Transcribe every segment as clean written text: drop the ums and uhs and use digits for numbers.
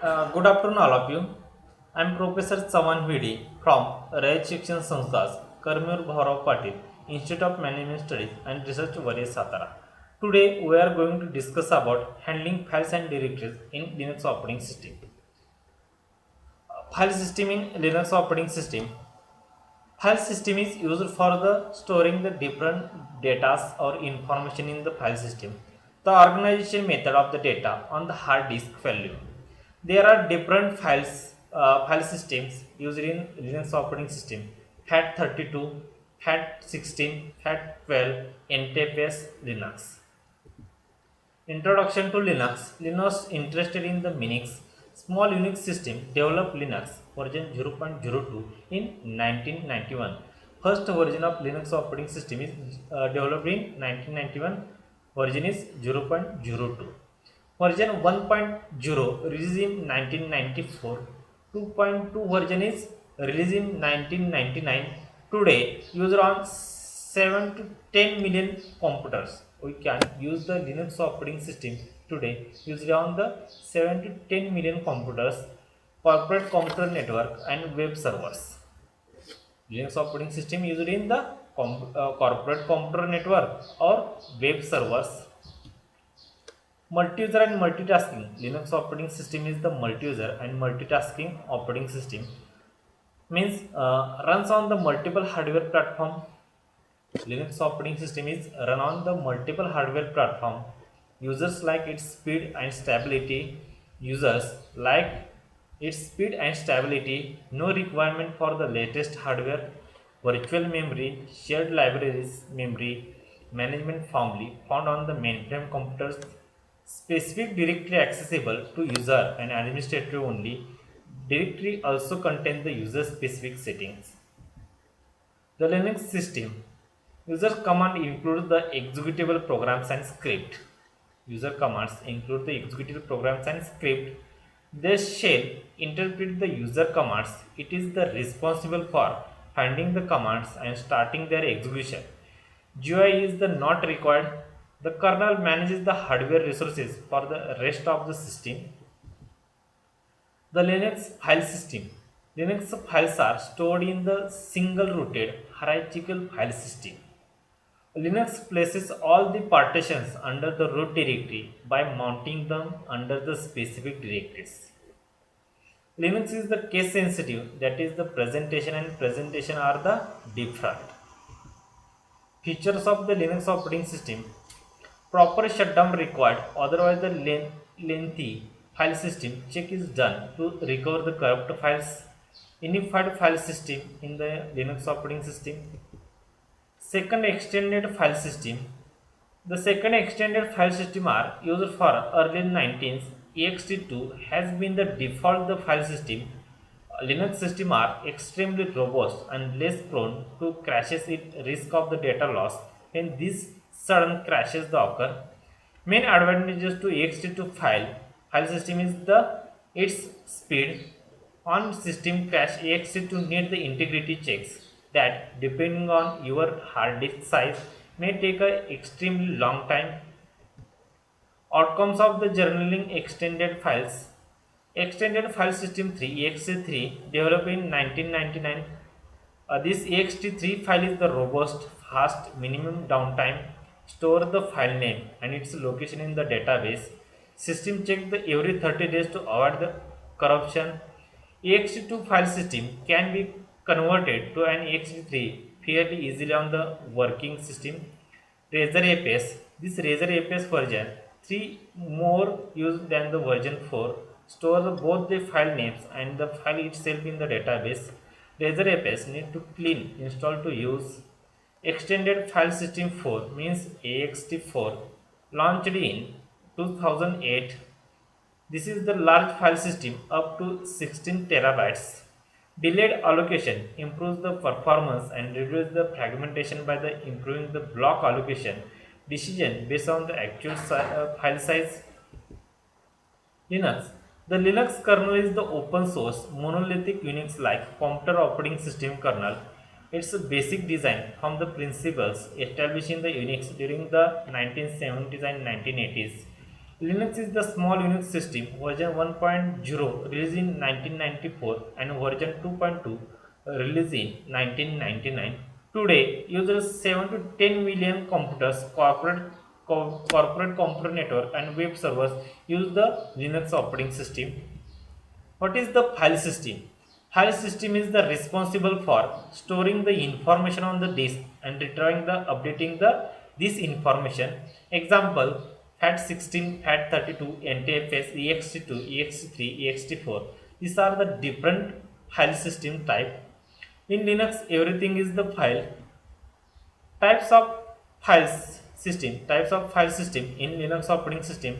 Good afternoon, all of you. I am Professor Chavan Vidi from Rayat Shikshan Sanstha's Karmur Bhaurav Patil Institute of Management Studies and Research, Varia, Satara. Today, we are going to discuss about handling files and directories in Linux operating system. File system in Linux operating system. File system is used for the storing the different data or information in the file system. The organization method of the data on the hard disk value. There are different file systems used in Linux operating system. FAT32, FAT16, FAT12, NTFS, Linux. Introduction to Linux. Linux interested in the Minix. Small Unix system developed Linux version 0.02 in 1991. First version of Linux operating system is developed in 1991. Version is 0.02. Version 1.0 released in 1994. 2.2 version is released in 1999. Today used on 7 to 10 million computers. We can use the Linux operating system today used on the 7 to 10 million computers, corporate computer network and web servers. Linux operating system used in the corporate computer network or web servers. Multi-user and multitasking. Linux operating system is the multi-user and multitasking operating system. Means runs on the multiple hardware platform. Linux operating system is run on the multiple hardware platform. Users like its speed and stability. Users like its speed and stability. No requirement for the latest hardware. Virtual memory, shared libraries, memory management formally found on the mainframe computers. Specific directory accessible to user and administrator only. Directory also contains the user specific settings. The Linux system. User command include the executable programs and script. User commands include the executable programs and script. The shell interpret the user commands. It is the responsible for finding the commands and starting their execution. GUI is the not required. The kernel manages the hardware resources for the rest of the system. The Linux file system. Linux files are stored in the single rooted hierarchical file system. Linux places all the partitions under the root directory by mounting them under the specific directories. Linux is the case sensitive, that is the presentation and presentation are the default. Features of the Linux operating system. Proper shutdown required, otherwise the lengthy file system check is done to recover the corrupt files. Unified file system in the Linux operating system. Second extended file system. The second extended file system are used for early 19th. ext2 has been the default the file system. Linux system are extremely robust and less prone to crashes at risk of the data loss when these sudden crashes occur. Main advantages to ext2 file system is the its speed. On system crash, ext2 need the integrity checks that, depending on your hard disk size, may take a extremely long time. Outcomes of the journaling extended files. Extended File System 3 ext3 developed in 1999. This ext3 file is the robust, fast, minimum downtime. Store the file name and its location in the database. System check the every 30 days to avoid the corruption. ext2 file system can be converted to an ext3 fairly easily on the working system. Razor APS. This Razor APS version 3 more used than the version 4. Store both the file names and the file itself in the database. Razor APS need to clean, install to use. Extended File System 4 means AXT4 launched in 2008. This is the large file system up to 16 terabytes. Delayed allocation improves the performance and reduces the fragmentation by the improving the block allocation decision based on the actual file size. Linux. The Linux kernel is the open source monolithic Unix like computer operating system kernel. Its basic design from the principles established in the Unix during the 1970s and 1980s. Linux is the small Unix system version 1.0 released in 1994 and version 2.2 released in 1999. Today, users 7 to 10 million computers, corporate computer network and web servers use the Linux operating system. What is the file system? File system is the responsible for storing the information on the disk and retrieving the updating the this information. Example: FAT16, FAT32, NTFS, ext2, ext3, ext4. These are the different file system type. In Linux, everything is the file. Types of file system in Linux operating system.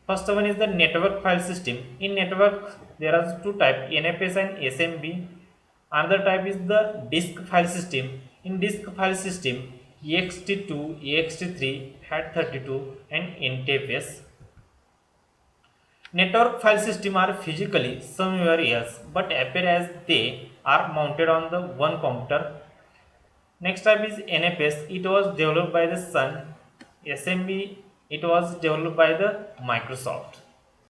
First one is the network file system. In network there are two types, NFS and SMB. Another type is the disk file system. In disk file system, ext2, ext3, FAT32 and NTFS. Network file system are physically somewhere else but appear as they are mounted on the one computer. Next type is NFS. It was developed by the Sun. SMB. It was developed by the Microsoft.